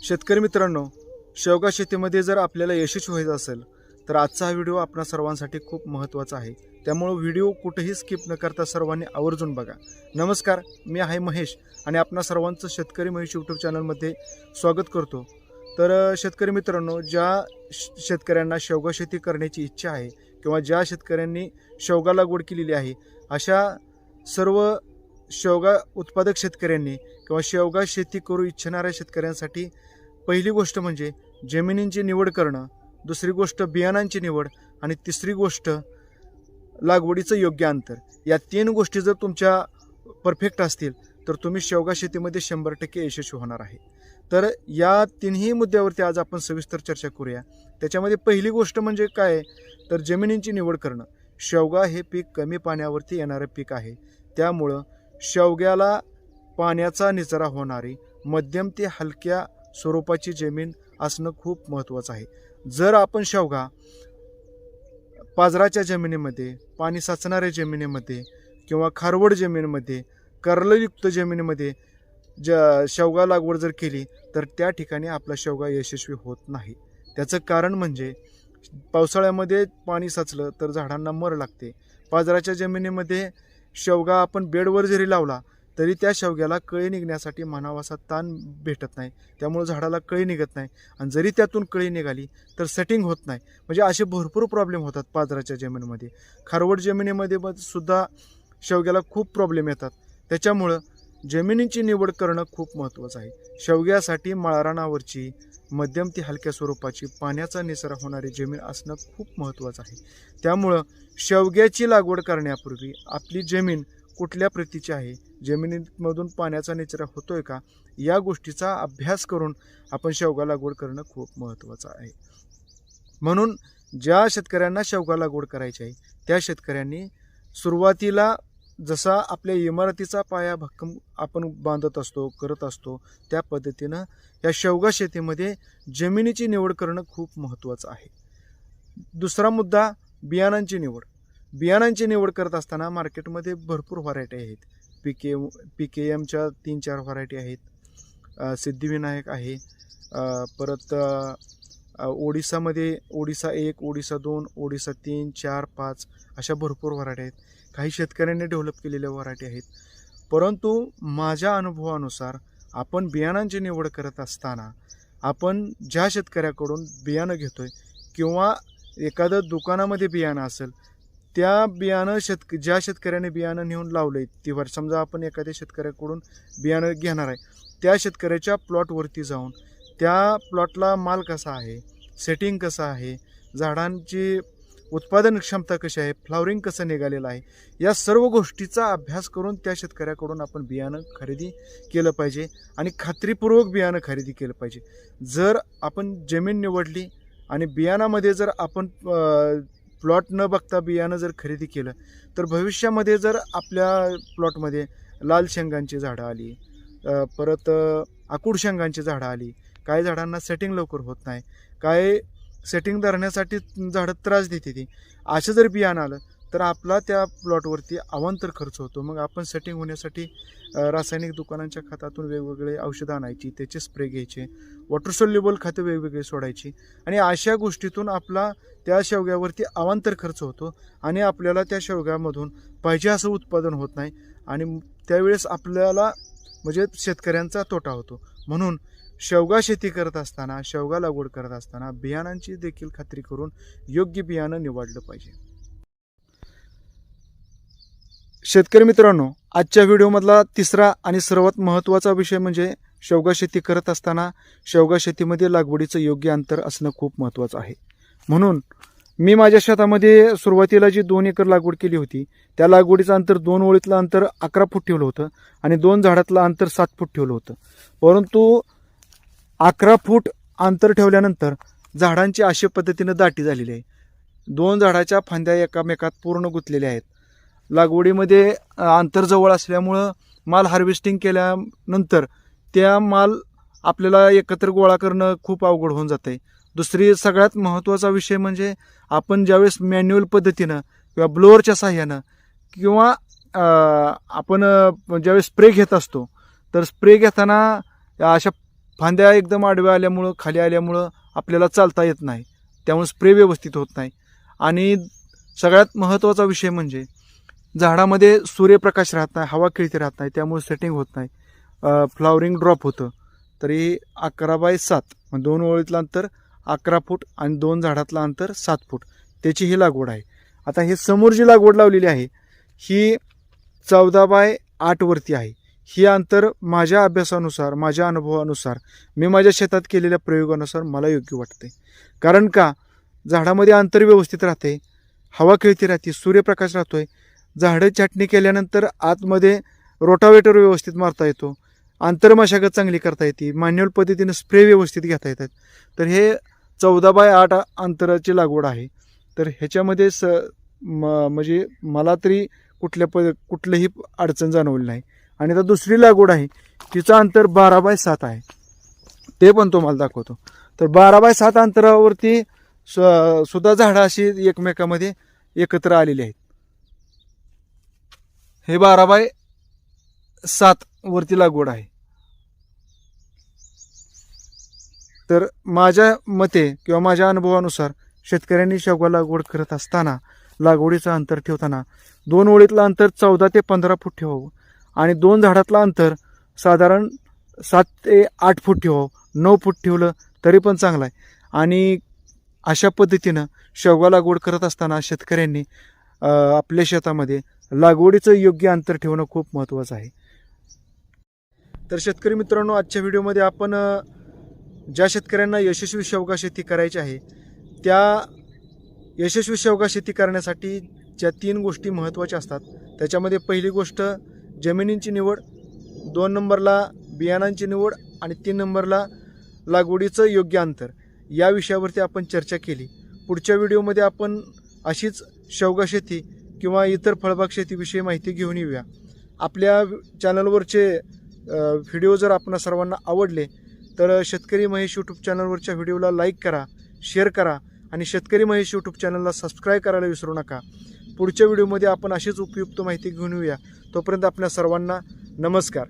शेतकरी मित्रांनो, शेवगा शेतीमध्ये जर आपल्याला यशस्वी व्हायचं असेल तर आजचा हा व्हिडिओ आपणा सर्वांसाठी खूप महत्त्वाचा आहे. त्यामुळे व्हिडिओ कुठेही स्किप न करता सर्वांनी आवर्जून बघा. नमस्कार, मी आहे महेश आणि आपणा सर्वांचं शेतकरी महेश यूट्यूब चॅनलमध्ये स्वागत करतो. तर शेतकरी मित्रांनो, ज्या शेतकऱ्यांना शेवगा शेती करण्याची इच्छा आहे किंवा ज्या शेतकऱ्यांनी शेवगा लागवड केलेली आहे, अशा सर्व शेवगा उत्पादक शेतकऱ्यांनी किंवा शेवगा शेती करू इच्छिणाऱ्या शेतकऱ्यांसाठी पहिली गोष्ट म्हणजे जमिनींची निवड करणं, दुसरी गोष्ट बियाणांची निवड आणि तिसरी गोष्ट लागवडीचं योग्य अंतर. या तीन गोष्टी जर तुमच्या परफेक्ट असतील तर तुम्ही शेवगा शेतीमध्ये 100% यशस्वी होणार आहे. तर या तिन्ही मुद्द्यावरती आज आपण सविस्तर चर्चा करूया. त्याच्यामध्ये पहिली गोष्ट म्हणजे काय, तर जमिनींची निवड करणं. शेवगा हे पीक कमी पाण्यावरती येणारं पीक आहे. त्यामुळं शेवग्याला पाण्याचा निचरा होणारी मध्यम ते हलक्या स्वरूपाची जमीन असणं खूप महत्त्वाचं आहे. जर आपण शेवगा पाझराच्या जमिनीमध्ये, पाणी साचणाऱ्या जमिनीमध्ये किंवा खारवड जमिनीमध्ये, कर्लयुक्त जमिनीमध्ये शेवगा लागवड जर केली तर त्या ठिकाणी आपला शेवगा यशस्वी होत नाही. त्याचं कारण म्हणजे पावसाळ्यामध्ये पाणी साचलं तर झाडांना मर लागते. पाझराच्या जमिनीमध्ये शेवगा आपण बेडवर जरी लावला तरी त्या शेवग्याला कळी निघण्यासाठी म्हणावा असा ताण भेटत नाही. त्यामुळे झाडाला कळी निघत नाही आणि जरी त्यातून कळी निघाली तर सेटिंग होत नाही. म्हणजे असे भरपूर प्रॉब्लेम होतात पाझराच्या जमिनीमध्ये. खारवड जमिनीमध्ये सुद्धा शेवग्याला खूप प्रॉब्लेम येतात. त्याच्यामुळं जमिनीची निवड करणं खूप महत्त्वाचं आहे. शेवग्यासाठी माळरानावरची मध्यम ते हलक्या स्वरूपाची पाण्याचा निचरा होणारी जमीन असणं खूप महत्त्वाचं आहे. त्यामुळं शेवग्याची लागवड करण्यापूर्वी आपली जमीन कुठल्या प्रतीची आहे, जमिनीमधून पाण्याचा निचरा होतोय का, या गोष्टीचा अभ्यास करून आपण शेवगा लागवड करणं खूप महत्त्वाचं आहे. म्हणून ज्या शेतकऱ्यांना शेवगा लागवड करायची आहे त्या शेतकऱ्यांनी सुरुवातीला जसा आपल्या इमारतीचा पाया भक्कम आपण बांधत असतो, करत असतो, त्या पद्धतीनं या शेवगा शेतीमध्ये जमिनीची निवड करणं खूप महत्त्वाचं आहे. दुसरा मुद्दा बियाणांची निवड. बियाणांची निवड करत असताना मार्केटमध्ये भरपूर व्हरायटी आहेत. PKMच्या 3-4 व्हरायटी आहेत, सिद्धिविनायक आहे, परत ओडिसामध्ये ओडिसा 1, ओडिसा 2, ओडिसा 3, 4, 5 अशा भरपूर व्हरायटी आहेत. काही शेतकऱ्यांनी डेव्हलप केलेल्या व्हरायटी आहेत. परंतु माझ्या अनुभवानुसार आपण बियाणांची निवड करत असताना आपण ज्या शेतकऱ्याकडून बियाणं घेतोय किंवा एखादं दुकानामध्ये बियाणं असेल, त्या बियाणं ज्या शेतकऱ्याने बियाणं नेऊन लावलंय तीवर, समजा आपण एखाद्या शेतकऱ्याकडून बियाणं घेणार आहे, त्या शेतकऱ्याच्या प्लॉटवरती जाऊन त्या प्लॉटला माल कसा आहे, सेटिंग कसं आहे, झाडांची उत्पादन क्षमता कशी आहे, फ्लावरिंग कसं निघालेलं आहे, या सर्व गोष्टीचा अभ्यास करून त्या शेतकऱ्याकडून आपण बियाणं खरेदी केलं पाहिजे आणि खात्रीपूर्वक बियाणं खरेदी केलं पाहिजे. जर आपण जमीन निवडली आणि बियाणामध्ये जर आपण प्लॉट न बघता बियाणं जर खरेदी केलं तर भविष्यामध्ये जर आपल्या प्लॉटमध्ये लाल शेंगांची झाडं आली, परत आकुड शेंगांची झाडं आली, काही झाडांना सेटिंग लवकर होत नाही, काय सेटिंग धरण्यासाठी झाडं त्रास देते ती, असं जर बियाणं आलं तर आपला त्या प्लॉटवरती अवांतर खर्च होतो. मग आपण सेटिंग होण्यासाठी रासायनिक दुकानांच्या खतातून वेगवेगळे औषधं आणायची, त्याचे स्प्रे घ्यायचे, वॉटर सोल्युबल खतं वेगवेगळे सोडायची आणि अशा गोष्टीतून आपला त्या शेवग्यावरती अवांतर खर्च होतो आणि आपल्याला त्या शेवग्यामधून पाहिजे असं उत्पादन होत नाही आणि त्यावेळेस आपल्याला म्हणजे शेतकऱ्यांचा तोटा होतो. म्हणून शेवगा शेती करत असताना, शेवगा लागवड करत असताना बियाणांची देखील खात्री करून योग्य बियाणं निवडलं पाहिजे. शेतकरी मित्रांनो, आजच्या व्हिडिओमधला तिसरा आणि सर्वात महत्त्वाचा विषय म्हणजे शेवगा शेती करत असताना शेवगा शेतीमध्ये लागवडीचं योग्य अंतर असणं खूप महत्त्वाचं आहे. म्हणून मी माझ्या शेतामध्ये सुरुवातीला जी 2 एकर लागवड केली होती त्या लागवडीचं अंतर 2 ओळीतलं अंतर 11 फूट ठेवलं होतं आणि 2 झाडातलं अंतर 7 फूट ठेवलं होतं. परंतु 11 फूट अंतर ठेवल्यानंतर झाडांची अशा पद्धतीनं दाटी झालेली आहे. 2 झाडाच्या फांद्या एकामेकात पूर्ण गुंतलेल्या आहेत. लागवडीमध्ये अंतर जवळ असल्यामुळं माल हार्वेस्टिंग केल्यानंतर त्या माल आपल्याला एकत्र गोळा करणं खूप अवघड होऊन जातं आहे. दुसरी सगळ्यात महत्त्वाचा विषय म्हणजे आपण ज्यावेळेस मॅन्युअल पद्धतीनं किंवा ब्लोअरच्या साह्यानं किंवा आपण ज्यावेळेस स्प्रे घेत असतो तर स्प्रे घेताना अशा फांद्या एकदम आडव्या आल्यामुळं खाली आल्यामुळं आपल्याला चालता येत नाही, त्यामुळे स्प्रे व्यवस्थित होत नाही. आणि सगळ्यात महत्त्वाचा विषय म्हणजे झाडामध्ये सूर्यप्रकाश राहत नाही, हवा खेळती राहत नाही, त्यामुळे सेटिंग होत नाही, फ्लावरिंग ड्रॉप होतं. तरी 11x7 2 ओळीतलं अंतर 11 फूट आणि 2 झाडातलं अंतर 7 फूट त्याची ही लागवड आहे. आता हे समोर जी लागवड लावलेली आहे ही 14x8 वरती आहे. ही अंतर माझ्या अभ्यासानुसार, माझ्या अनुभवानुसार, मी माझ्या शेतात केलेल्या प्रयोगानुसार मला योग्य वाटते. कारण का, झाडामध्ये अंतर व्यवस्थित राहते, हवा खेळती राहते, सूर्यप्रकाश राहतोय, झाडं छाटणी केल्यानंतर आतमध्ये रोटावेटर व्यवस्थित मारता येतो, आंतरमशागत चांगली करता येते, मॅन्युअल पद्धतीने स्प्रे व्यवस्थित घेता येतात. तर हे 14x8 अंतराची लागवड आहे. तर ह्याच्यामध्ये म्हणजे मला तरी कुठलीही अडचण जाणवली नाही. आणि आता दुसरी लागवड आहे तिचं अंतर 12x7 आहे, ते पण तुम्हाला दाखवतो. तर 12x7 अंतरावरती सुद्धा झाडं अशी एकमेकामध्ये एकत्र आलेली आहेत. हे 12x7 वरती लागवड आहे. तर माझ्या मते किंवा माझ्या अनुभवानुसार शेतकऱ्यांनी शेवगा लागवड करत असताना लागवडीचं अंतर ठेवताना 2 ओळीतलं अंतर 14 ते 15 फूट ठेवावं आणि 2 झाडातलं अंतर साधारण 7 ते 8 फूट ठेवावं. 9 फूट ठेवलं तरी पण चांगलं आहे. आणि अशा पद्धतीनं शेवगा लागवड करत असताना शेतकऱ्यांनी आपल्या शेतामध्ये लागवडीचं योग्य अंतर ठेवणं खूप महत्त्वाचं आहे. तर शेतकरी मित्रांनो, आजच्या व्हिडिओमध्ये आपण ज्या शेतकऱ्यांना यशस्वी शेवगा शेती करायची आहे त्या यशस्वी शेवगा शेती करण्यासाठी ज्या 3 गोष्टी महत्त्वाच्या असतात त्याच्यामध्ये पहिली गोष्ट जमिनींची निवड, 2 नंबरला बियाणांची निवड आणि 3 नंबरला लागवडीचं योग्य अंतर. या विषयावरती आपण चर्चा केली. पुढच्या व्हिडिओमध्ये आपण अशीच शेवगा शेती किंवा इतर फळबाग शेतीविषयी माहिती घेऊन येऊया. आपल्या चॅनलवरचे व्हिडिओ जर आपणा सर्वांना आवडले तर शेतकरी महेश यूट्यूब चॅनलवरच्या व्हिडिओला लाईक करा, शेअर करा आणि शेतकरी महेश यूट्यूब चॅनलला सबस्क्राईब करायला विसरू नका. पुढच्या व्हिडिओमध्ये आपण अशीच उपयुक्त माहिती घेऊन येऊया. तोपर्यंत आपल्या सर्वांना नमस्कार.